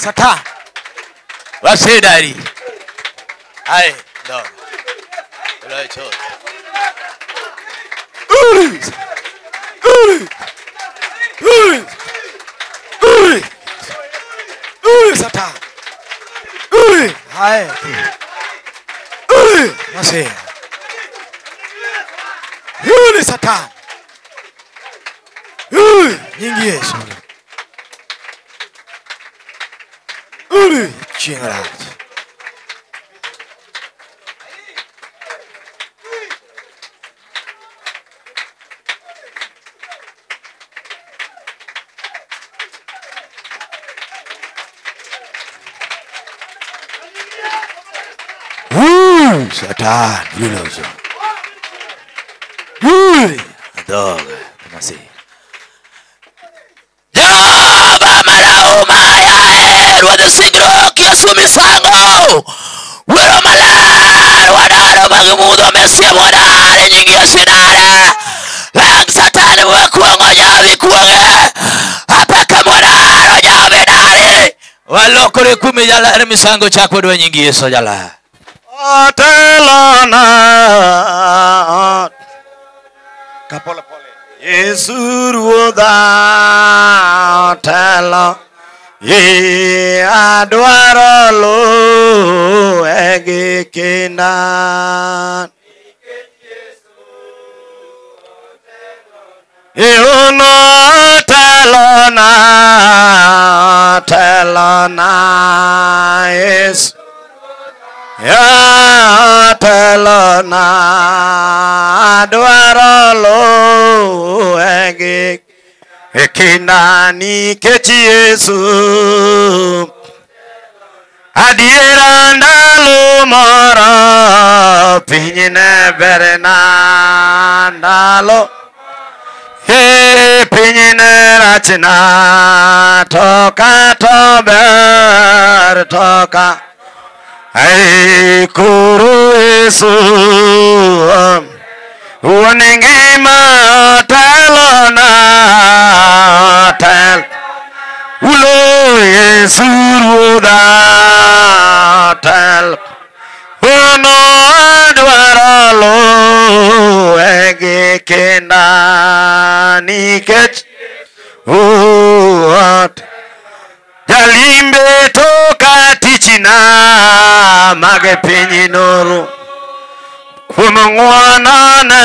Satan wasedari ai ndo ilo chote Satan hai masih Satan nyingi Yesu Chingarat. Satan, you know so. Dog, masih. Wadasingro kiasumisango wero malar wadaro bagimudo mesia modare nyingi asinara lang Satan wakuango nyawi kuange apaka modaro nyawi dari walokore kumi jala misango chakwa dua nyingi Yesu jala Atelana kapole pole Yesu ruoda atelana Ye adwaro lo ege kenan Ye uno telona Yes Ya telona adwaro lo ege Ekinani kechi Yesu Adiera ndalo moro Pinyine berena ndalo Pinyine rachina Toka tober toka Ay kuru Yesu Wanengema telona tel Ulo Yesu ruda tel Uno adwara lo ege kena nikech Uot Jalimbe toka tichina Mage pinyi noru Kumangwanane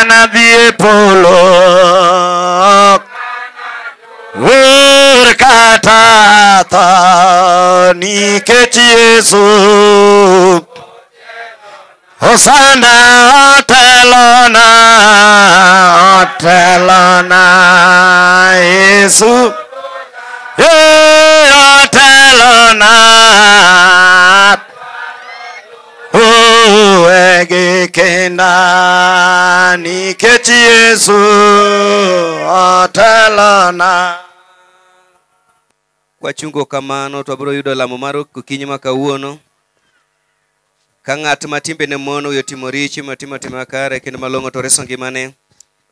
anadhie polo Urkatata nikech Yesu Hosana telona Yesu otelona egikenda nikech Yesu otelona. Kwachungo kamano to abiro yudo lamo mar okinyi ma kawuono. Ka ng'at ma timbene mono yotimo richo matimo tim makare kendo malong'o to reso ngimane.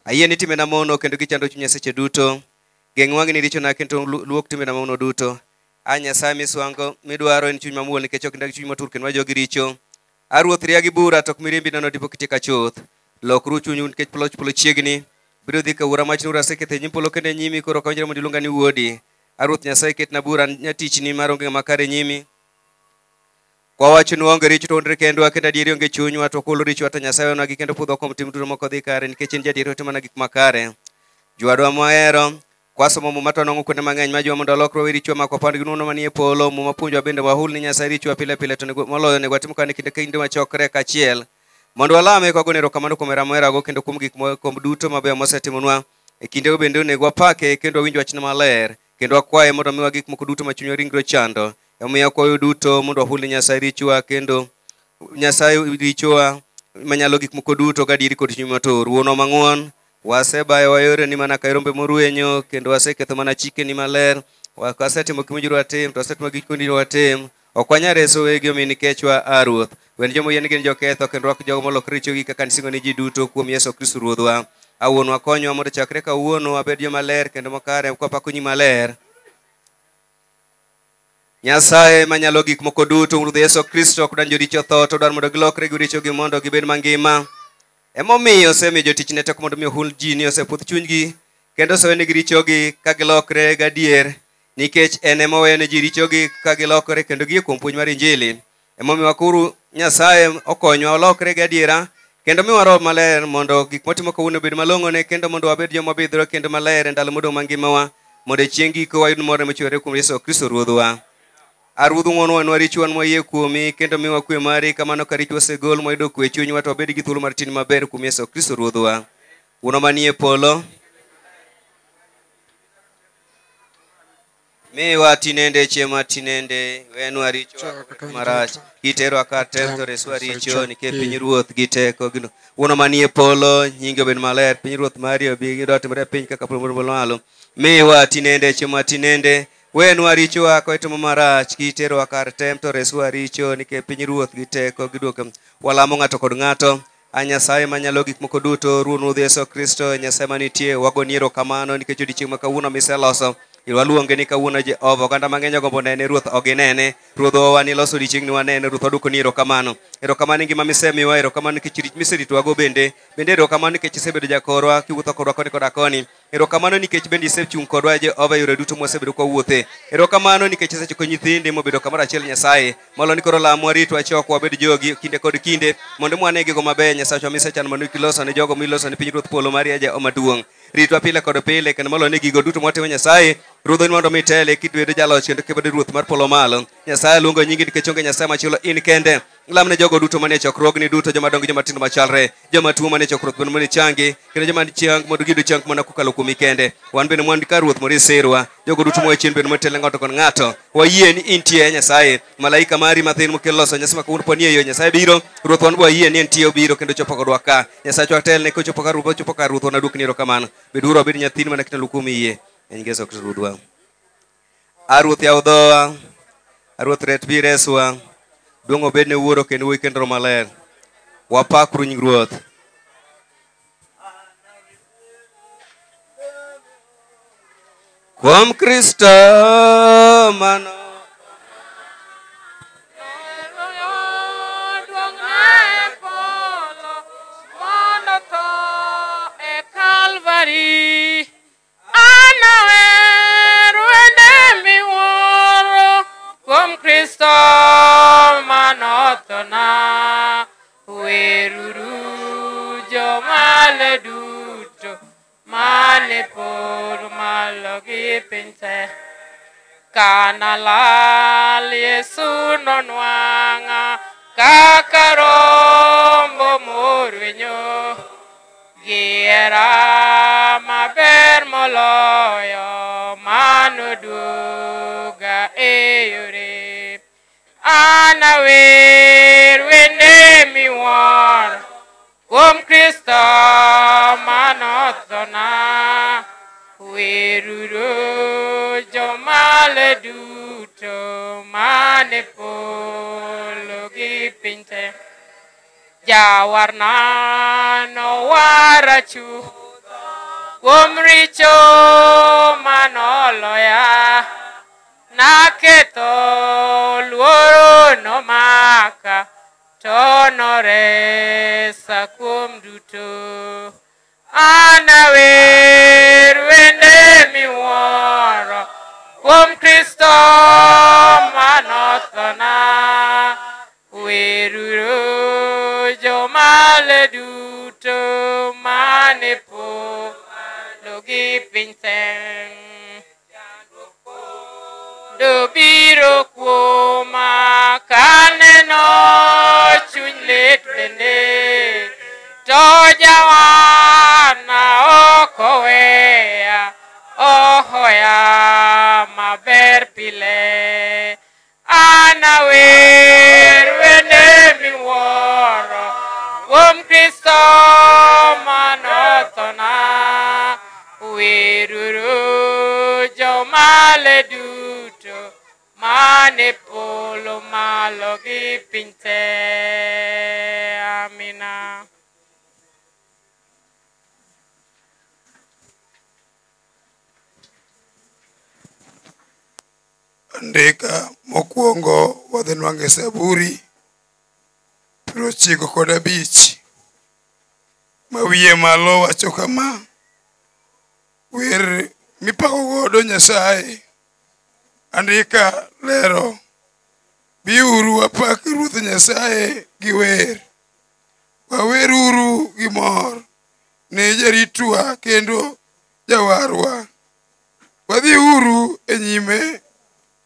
Ayie ni timbena mono kendo gichando chunya seche duto. Geng' wang'ni richona kendo luok timbena mono duto. Nyasaye miswango midwaro en chuny mamuol nikech ok indak chuny motur kendo ma jogi richo. Ruoth ria gi bura to ok mirimbi nono dipo kitieka chuth. Lokru chunyu nikech polo chiegni. Biro dhi kawuora machni ura sekethe nyim polo kendo nyimi koro ok awinjore mondo iluonga ni wuodi. Ruoth Nyasaye ketna bura nyatichni mar onge makare nyimi. Kwa wacho ni onge richo to ondre kendwa kendo adieri onge chunywa to kulo richo to Nyasaye onwa gi kendo pudho kuom tim duto moko dhi kare nikech en jadier otimo mana gik makare. Jwadwa mohero kwasomo muma to nong'o kuonde mang'eny ma jwa mondo olokre we richo mako pand ginuno manie polo muma puonjwa bende wahul ni Nyasaye richowa pile pile to moloyo nego watim kane kinde wachokre kachiel mondo walame kwa gonero kamano kuom hera kendo kuom gik moko duto mabeyo mosetimonwa e kinde bende onego wapake kendo wawinj wachne maler kendo wakwaye mondo miwa gik moko duto ma chunywa ringro chando. Omiyo kwayo duto mondo wahul ni Nyasaye richowa kendo Nyasaye richowa manyalo gik moko duto gadieri kod chuny matur. Wuonwa mang'won, wasebayo wayore ni mana ka rombe moruenyo kendo waseketho mana chike ni maler. Wasetimo gima watim to wasetimo gik moko watim. Ok wanyal reso wegi omiyo nikechwa Ruoth. Wen joma yien gin joketho kendo rwak jogo molokre richogi kaka nisingo ni ji duto kuom Yesu Kristo Ruodhwa. Wuonwa konywa mondo chakre kawuono wabed joma ler kendo makare kwapako nyi maler. Nyasaye manyalo gik moko duto Ruoth Yesu Kristo ok dan joricho tho to dwar mondo gilokre gi richogi mondo gibed mangima. Emomiyo osemiyo jotichne teko mondo mi ohul ji ni osepudh chunygi kendo osewenegi richogi ka gilokre gadier nikech en emoweyo ne ji richogi ka gilokre kendo gie kuom puonj mar Injili. Emomiyo wakuru Nyasaye okonywa olokre gadiera kendo miwa Roho Maler mondo gik motimo kawuono obed malong'o ne kendo mondo wabed joma bidhore kendo maler e ndalo modong' mangimawa mondo chieng' giko wayud mor mochwere kuom Yesu Kristo Ruodhwa. Ruodh ng'wonwa en warichwan mwayie kuomi kendo miwa kwe mari kamano ka richo osegol mwayudo kwe chunywa to wabed gi thuolo mar tin maber kuom Yesu Kristo Ruodhwa. Wuonwa manie polo, miwa tinende chiema tinende wenwa richo marach kitero kar tem to reswa richo nikech pinyruoth gi teko. Wuonwa manie polo, nyingi obed maler, pinyruoth mari obi gidotimre piny kaka polo malo. Miwa tinende chiema tinende wenwa richowa koitimo marach kitero kar tem to reswa richo nikech pinyruoth gi teko giduoke. Walamo ng'ato kod ng'ato. Nyasaye manyalo gik moko duto, Ruoth Yesu Kristo, Nyasaye manitie, wagoni erokamano nikech odiechieng' ma kawuono miseloso. Waluonge ni kawuono Jehova, oganda mang'eny ogombo nene Ruoth ok ginene. Ruoth wan iloso odiechieng'ni wanene, Ruoth waduoko ni erokamano. Erokamano ngima misemiwa, erokamano nikech rit miseritowago bende erokamano nikech isebedo jakorwa kiwuotho kodwa koni koda koni. Erokamano nikech bende isechung' kodwa Jehova yore duto mwasebedo kwawuothe. Erokamano nikech isechiko nyithindi mobedo kamoro achiel Nyasaye. Malo ni koro lamwa rit wachok wabed jogi kinde kod kinde mondo mwane gigo maber Nyasachwa misechano mondo kiloso ne jogo miloso ne pinyruoth polo mari Jehova maduong'. Ritwa pile kod pile kendo malo ni gigo duto mwatimo Nyasaye. Ruodhoni mondo mitele kitwedo jaloch kendo kibedo Ruoth mar polo malo. Nyasaye luongo nyingi nikech onge Nyasaye machielo in kende. Lamne jogo duto manie chokruogni duto, joma dongo joma tindo machalre, joma tuo manie chokruok mondo mane changi kendo joma chang mondo gido chang mana kokalo kuomi kende. Wan bende mwan ka Ruoth mondo isirwa. Jogo duto mowe chien bende motele ng'ato kod ng'ato. Wayie ni intie Nyasaye. Malaika mari mathin mokelo loso Nyasaye makawuono poni yo Nyasaye biro. Ruoth wan wayie ni entie obiro kendo chopo kodwa ka. Nyasaye chwa telne kochopo ka Ruoth chopo ka Ruoth wan aduok ni erokamano. Beduru obed nyathini mana kitalo kuomi yie. En Yesu Kristo Ruodhwa. Ruoth yaw dhowa. Ruoth ret bi reswa. Duong' obed ne Wuoro kendo Wuowi kendo Roho Maler. Wapakru nying Ruoth. Kuom Kristo mano Kristo manotona weruru jomale duto male por malo gipinte kanalal Yesu nonwanga kakarombo morwenyo giera maber moloyo noduoga eyore. Anawer wende miwuoro kuom Kristo manothona. Weruru jomale duto mane polo gi piny te. Jawarna nowara chuth kuom richo manoloya. Naketho luoro nomaka to noresa kuom duto. Anawer wende miwuoro kuom Kristo manothona. Weruru jomale duto mane polo gi piny te. Dobiro kuoma kaneno chuny lit bende, to jawana ok oweya, ohoya maber pile. Anawer wende miwuoro kuom Kristo manothona. Weruru jomale duto mane polo malo gi piny te. Amina. Andika mokwongo wadhi nwange Zaburi 95 ma wiye malo wacho kama: wer mipako godo Nyasaye. Andika lero: biuru wapak Ruoth Nyasaye gi wer, waweruru gi mor ne jaritwa kendo jawarwa. Wadhiuru e nyime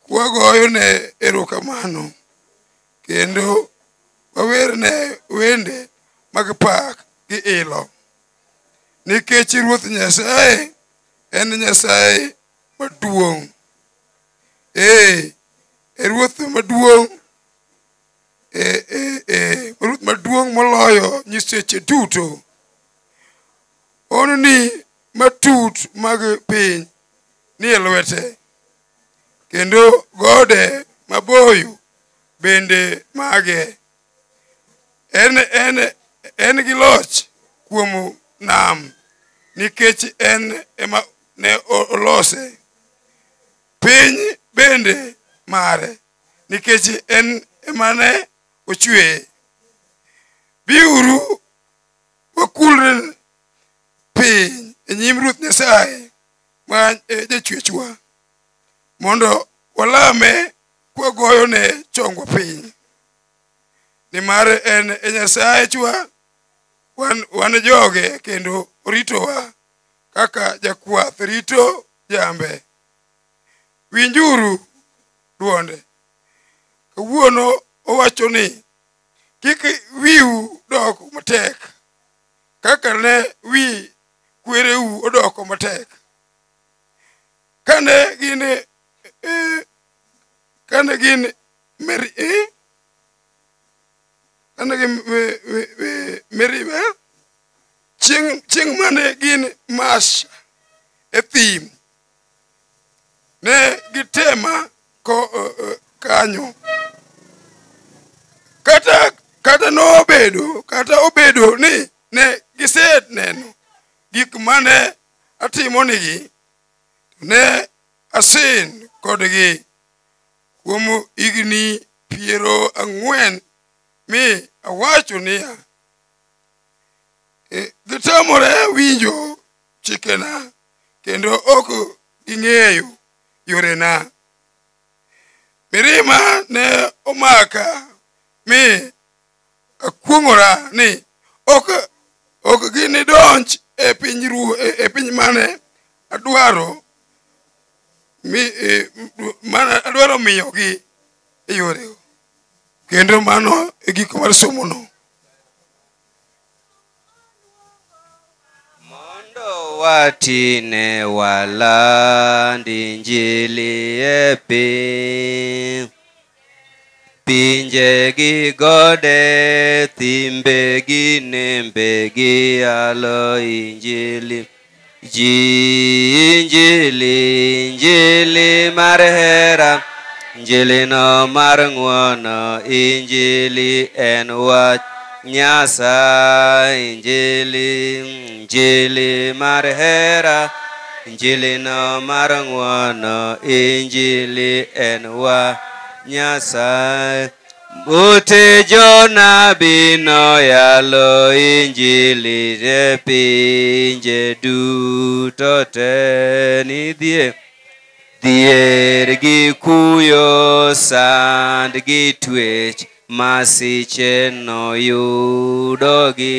wagoyo ne erokamano, kendo wawerne wende mag pak gi ilo. Nikech Ruoth Nyasaye en Nyasaye maduong'. Ruoth maduong', Ruoth maduong' moloyo nyiseche duto. Onni matut mag piny ni e lwete, kendo gode maboyo bende mage. En gi loch kuom nam, nikech en ema ne olose. Piny bende mare, nikech en ema ne ochweye. Biuru wakulre piny e nyim Ruoth Nyasaye ma jachwechwa, mondo walame kwagoyo ne chongwa piny. Nimar en Nyasaye chwa, wan joge, kendo oritowa kaka jakwath rito jambe. Winjuru duonde. Kawuono owacho ni kik wiu dok matek kaka ne wi kwereu odoko matek. Kane gin Meriba, chieng' mane gin Masha e thim, ne gitema kanyo. Kata obedo ni ne giseneno gik mane atimonigi, ne asin kodgi kuom higni 40 mi awacho niya, gitamore winjo chikena, kendo ok ging'eyo yorena. Mirima ne omaka mi akwong'ora ni ok ginidonj e piny mane adwaro miyogi e yorego. Kendo mano e gik mar somono. Mondo watine waland injili e piny. Pinje gi gode, thimbe gi nembe gi yalo injili. Injili mar hera, injili no mar ng'wono, injili en wach Nyasaye. Injili mar hera, injili no mar ng'wono, injili en wach Nyasaye. Ute jonabi noyalo injili e pinje duto te. Ni dhier gi kuyo, sand gi twech, masiche noyudogi.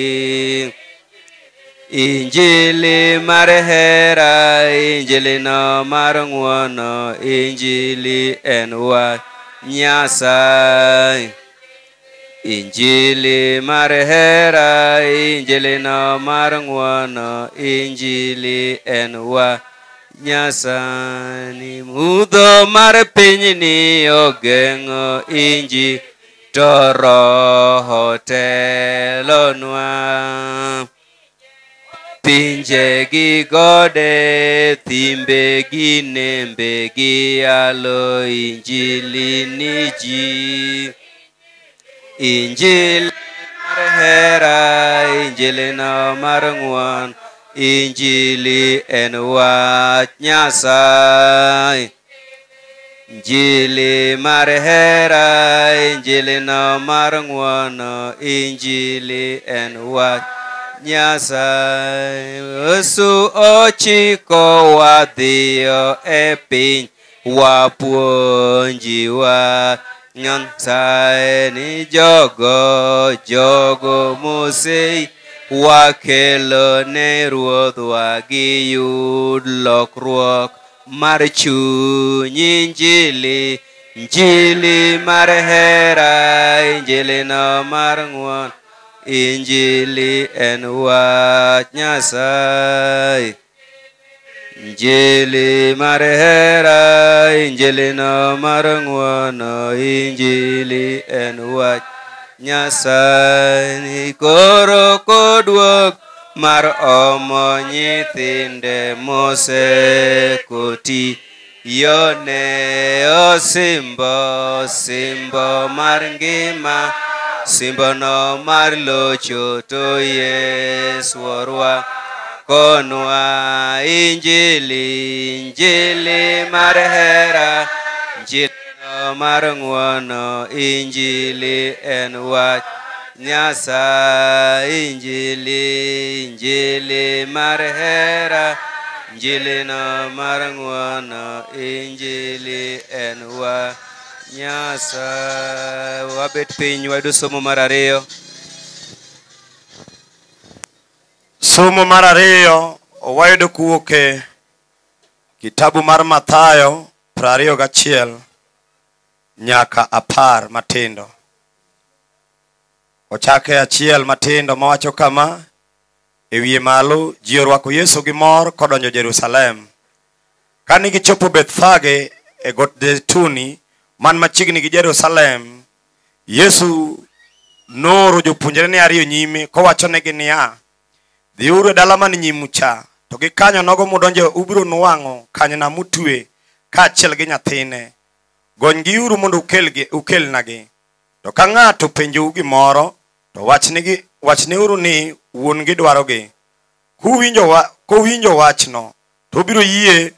Injili mar hera, injili no mar ng'wono, injili en wach Nyasaye. Injili mar hera, injili no mar ng'wono, injili en wach Nyasaye. Ni mudho mar pinyni ogeng'o injili, to Roho telonwa. Pinje gi gode, thimbe gi nembe gi yalo injili ni ji. Injili mar hera, injili no mar ng'wono, injili en wach Nyasaye. Injili mar hera, injili no mar ng'wono, injili en wach Nyasaye. Yesu ochiko wadhiyo e piny, wapuonjiwa Nyasaye. Ni jogo mosei wakelo ne ruodhwa giyud lokruok mar chuny. Injili mar hera, injili no mar ng'wono, injili en wach Nyasaye. Injili mar hera, injili no mar ng'wono, injili en wach Nyasaye. Ni koro koduok mar omo nyithinde mosekoti, yone osimbo mar ngima, simbo no mar locho, to Yesu warwa konwa. Injili mar hera, injili no mar ng'wono, injili en wach Nyasaye. Injili mar hera, injili no mar ng'wono, injili en wach Nyasaye. Wabet piny wayudo somo mar ariyo. Somo mar ariyo wayudo kuwuok e kitabu mar Mathayo 21 nyaka 10 matindo. Ochake 1 matindo mawacho kama: e wiye malo ji orwako Yesu gi mor kodonjo Jerusalem. Kane gichopo Bethfage e got Zeituni man machiegni gi Jerusalem, Yesu nooro jopuonjrene ariyo nyime kowachonegi niya, dhiuru e dala man nyimu cha, to gi kanyo nogo mudonjo ubiro nuwang'o kanyna mutwe kaachiel gi nyathine. Gonygiuru mondo ukelnagi. To ka ng'ato penjou gimoro, to wachneuru ni wuon-gi dwarogi. Kowinjo wachno, to ubiro yie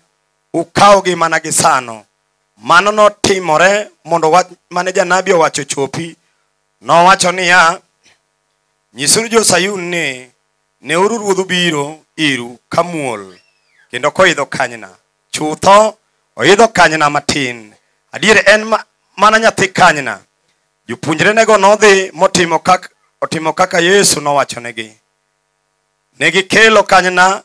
ukawgi mana gisano. Mano notimore mondo wach mane janabi owacho chopi. Nowacho niya, nyisuru jo-Sayun ni neuru ruodhu biro iru kamuol, kendo koidho kanyna. Chutho oidho kanyna matin, adier en mana nyathi kanyna. Jopuonjrenego nodhi otimo kaka Yesu nowachonegi. Negikelo kanyna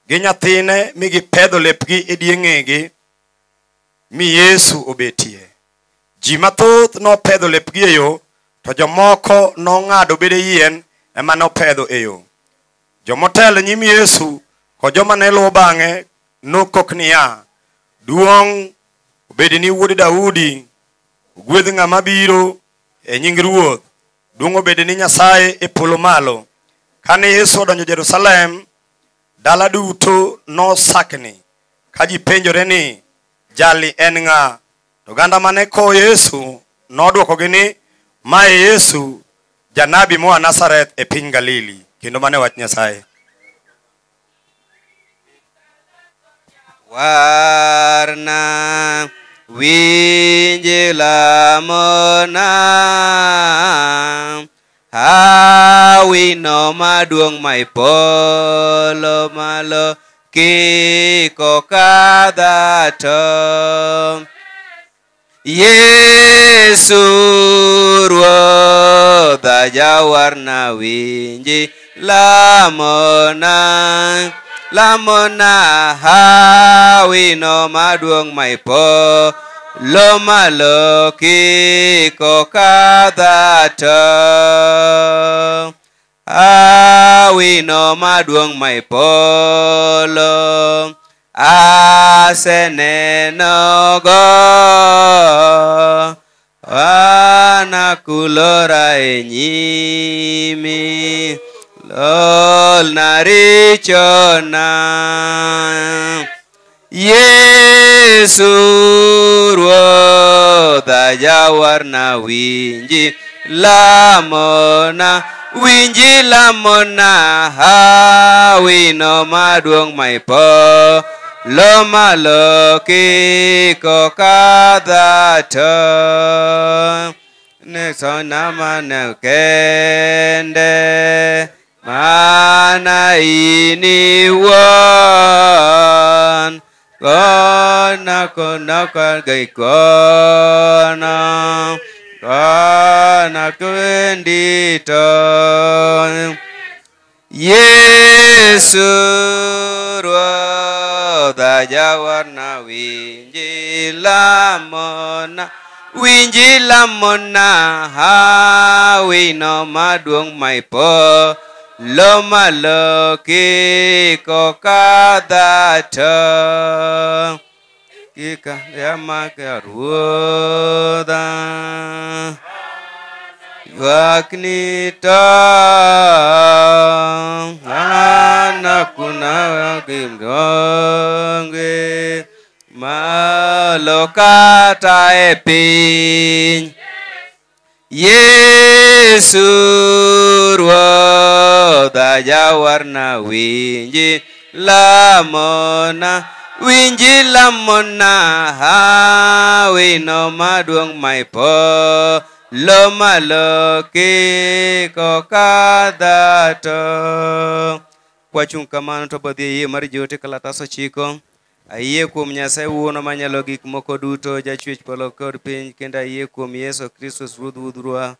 gi nyathine mi gipedho lepgi e dieng'egi mi Yesu obetie. Ji mathoth nopedho lepgi e yo, to jomoko nong'ado bede yien ema nopedho e yo. Jomotelo nyim Yesu Ko joma ne luwo bang'e nokok niya, duong' obed ni wuod Daudi, ogwedh ng'ama biro e nying Ruoth, duong' obed ni Nyasaye e polo malo. Kane Yesu odonjo Jerusalem, dala duto nosakni, ka ji penjore ni jali en ng'a. To oganda mane kowo Yesu nodwokogi ni, mae Yesu, janabi moa Nazareth e piny Galili. Kendo mane wach Nyasaye. Warna winji lamona hawino maduong' ma ipolo malo kiko kadha to. Yesu Ruodha jawarna winji lamona hawino maduong' ma ipolo malo kiko kadha to. Hawino maduong' ma ipolo aseneno go anakulora e nyimi lol narichona. Yesu Ruodha jawarna winji lamona hawino maduong' ma ipolo malo kiko kadha to. Nesona ne kende mana ini won kona gai kona kendito. Yesu Ruodha jawarna winji lamona hawino maduong' ma ipolo malo kiko kadha to. Kika yamaka Ruodha ywakni to anakuna kimdonge malo kata e piny. Yesu Ruodha jawarna winji lamona hawino maduong' ma ipolo malo kiko kadha to. Kwachung' kamano to bodhi yie mar jote kalatas 9. Ayie kuom Nyasaye Wuono manyalo gik moko duto, jachwech polo kod piny, kendo ayie kuom Yesu Kristo Ruodhwa,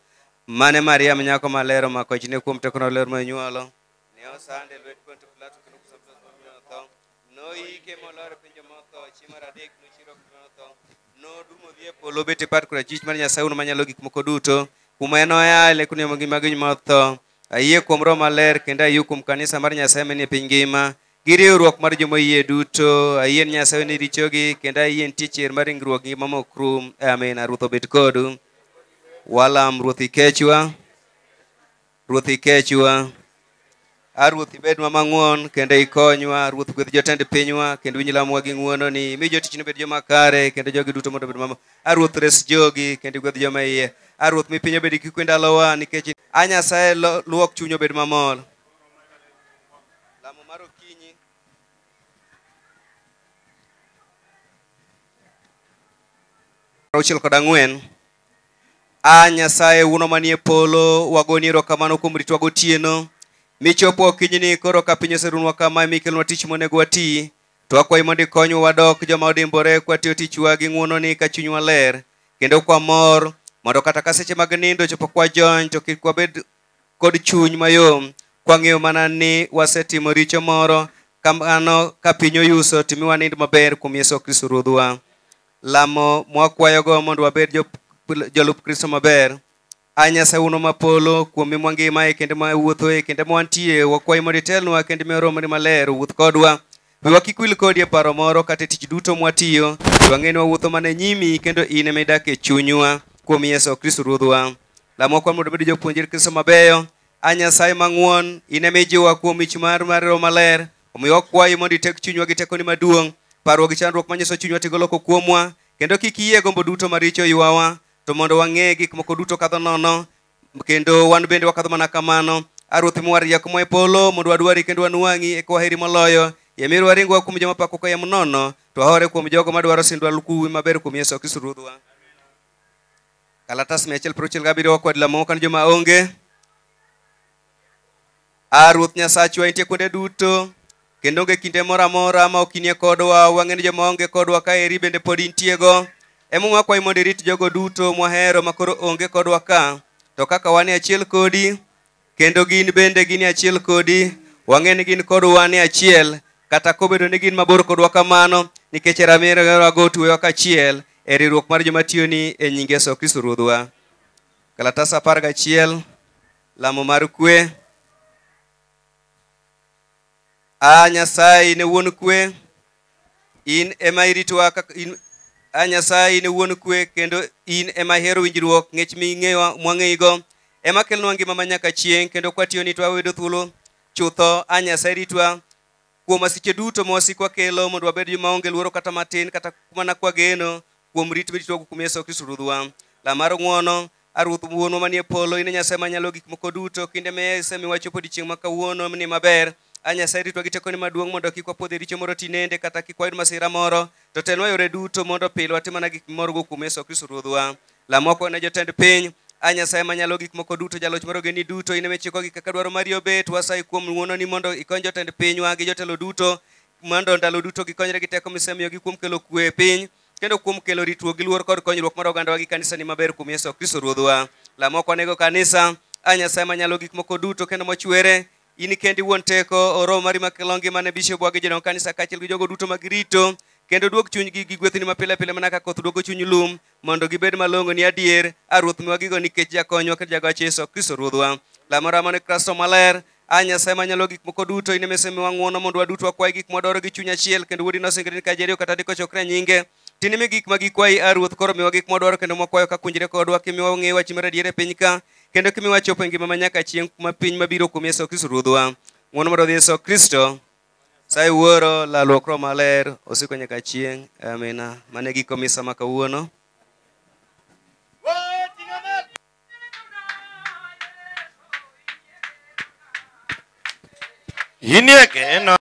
mane Mariam nyako maler omako ichne kuom tekono ler manyuolo. Ne osande lwet Ponto Pilato kendo kusabto tho. Noike molor pinje motho, chieng' mar adek nochiro motho. Nodumo dhi e polo bet e pat korachwich mar Nyasaye Wuono manyalo gik moko duto, kuma en oa lekni ngima gi motho. Ayie kuom Roho Maler kendo ayie kuom kanisa mar Nyasaye manie piny ngima. Giriwruok mar joma yie duto, ayie Nyasaye ni richogi kendo ayie nitie chier mar ringruok ngima ma ok rum. Amen. Ruoth obed kodu. Walam. Ruoth ikechwa. Ruoth ibed mang'won kendo ikonywa. Ruoth gwedh jotend pinywa kendo winj lamwa gi ng'wono ni. Mi jotichni bed joma kare kendo jogi duto mondo bed mama. Ruoth res jogi kendo gwedh joma iye. Ruoth mi piny obed gi kwe ndalowa nikech Nyasaye luok chuny obed mamor. Lamo mar okinyi. Auchiel kod ang'wen. Nyasaye Wuono manie polo, wagoni erokamano kuom ritwa gotieno. Michopo okinyini koro ka piny oserunwa kama mikelnwa tich monego wati. To wakwayi mondo ikonywa wadok joma odimbore kwatiyo tichwa gi ng'wononi ka chunywa ler. Kendo kwa mor mondo kata ka seche mag nindo chopo kwa jony to kik wabed kod chuny mayom. Kwang'eyo mana ni wasetimo richo moro, kamano ka piny oyuso timiwa nind maber kuom Yesu Kristo Ruodhwa. Lamo mwakwayogo mondo wabed jolup Kristo maber. Nyasaye uno mapolo kuom mwangimae kendo ma wuothoe kendo mwantie wakwayi mondo itelnwa kendo miyo romani maler wuoth kodwa. We kik wil kodi e paro moro kata tich duto mwatiyo, wang'e ni wawuotho mana nyimi kendo in ema idak e chunywa kuom Yesu Kristo Ruodhwa. Lamo kwan mondo bed jopuonjre Kristo mabeyo. Nyasaye mang'won, in ema ijiwa kuom mich mar Roho Maler. Omiyo wakwayi mondo itek chunywa gi tekoni maduong', parwa gi chandruok manyiso chunywa tigolo kuomwa, kendo kik iyie gombo duto maricho ywawa, to mondo wang'e gik moko duto kadho nono, kendo wan bende wakadho mana kamano. Ruoth miwa rieko moa e polo mondo wadwari kendo wanwang'i eka waheri moloyo. Yamiru waringwa kuom joma pako kayam nono, to wahore kuom jogo madwaro sindwa lukuwi maber kuom Yesu Kristo Ruodhwa. Kalatas 167 wakwa lamo kan joma onge. Ruoth Nyasachwa intie kuonde duto, kendo onge kinde moro amora ma ok inie kodwa. Wang'e ni joma onge kodwa ka eri bende pod intiego. Emomiyo wakwayi mondo irit jogo duto mwahero makoro onge kodwa ka, to kaka wan e achiel kodi, kendo gin bende gin e achiel kodi, wang'e ni gin kodwa wan e achiel, kata kobedo ni gin mabor kodwa kamano, nikech ramiro tuwewa kachiel e riwruok mar joma tiyoni e nying Yesu Kristo Ruodhwa. Kalatas 11 lamo mar kwe. Nyasaye ne wuon kwe, in ema iritowa Nyasaye in wuon kwe, kendo in ema ihero winjruok, ng'ech ming'eyo mwang'eyigo ema kelnwa ngima manyaka chieng', kendo kwatiyoni to wawedo thuolo chutho. Nyasaye ritwa kuom masiche duto ma wasikwa kelo, mondo wabed joma onge luoro kata matin, kata mana kwageno kuom rit miditwago kuom Yesu Kristo Ruodhwa. Lamar ng'wono, Ruoth wuonwa manie polo, in Nyasaye manyalo gik moko duto, kinde misemiwa chopo odiechieng' ma kawuono ni maber. Nyasaye ritwa gi tekoni maduong' mondo kik wapodh e richo moro tinende, kata kik wayud masira moro, to telnwa yore duto mondo pile watim mana gik moro kuom Yesu Kristo Ruodhwa. Lamoko ne jotend piny, Nyasaye manyalo gik moko duto, jaloch mar ogeni duto, in ema ichikogi kaka dwaro mari obet. Wasayi kuom ng'wononi mondo ikony jotend pinywa gi jotelo duto, mondo ndalo duto gikonyre gi teko misemiyogi kuom kelo kwe e piny, kendo kuom kelo ritruok gi luor kod konyruok mar ogandawa gi kanisani maber kuom Yesu Kristo Ruodhwa. Lamoko nego kanisa, Nyasaye manyalo gik moko duto kendo mochwere, in kendi wuon teko, Roho mari makelo ngima ne bishopwa gi jodong kanisa kaachiel gi jogo duto magirito, kendo duok chunygi gi gwethni mapile pile mana ka koth duoko chuny lum, mondo gibed malong'o ni adier. Ruoth miwa gigo nikech jakonywa kendo jagwach Yesu Kristo Ruodhwa. Lamora mane Kristo maler, Nyasaye manyalo gik moko duto, in mesemiwa ng'wono mondo waduto wakwayi gik mwadwaro gi chuny achiel, kendo wuodi nosingre ni ka ji ariyo kata adek ochokre nyinge, tinimi gik ma gikwayi. Ruoth koro miwa gik mwadwaro kendo mwakwayo ka kunjre kodwa, kimiwa ng'eyo wachi mar adier e piny ka, kendo kimiwa chopo e ngima manyaka chieng' kuma piny mabiro kuom Yesu Kristo Ruodhwa. Ng'wono mar Yesu Kristo, Nyasaye Wuoro, lalruok Roho Maler osiko nyaka chieng'. Amina. Mane giko misa ma kawuono. Inie keno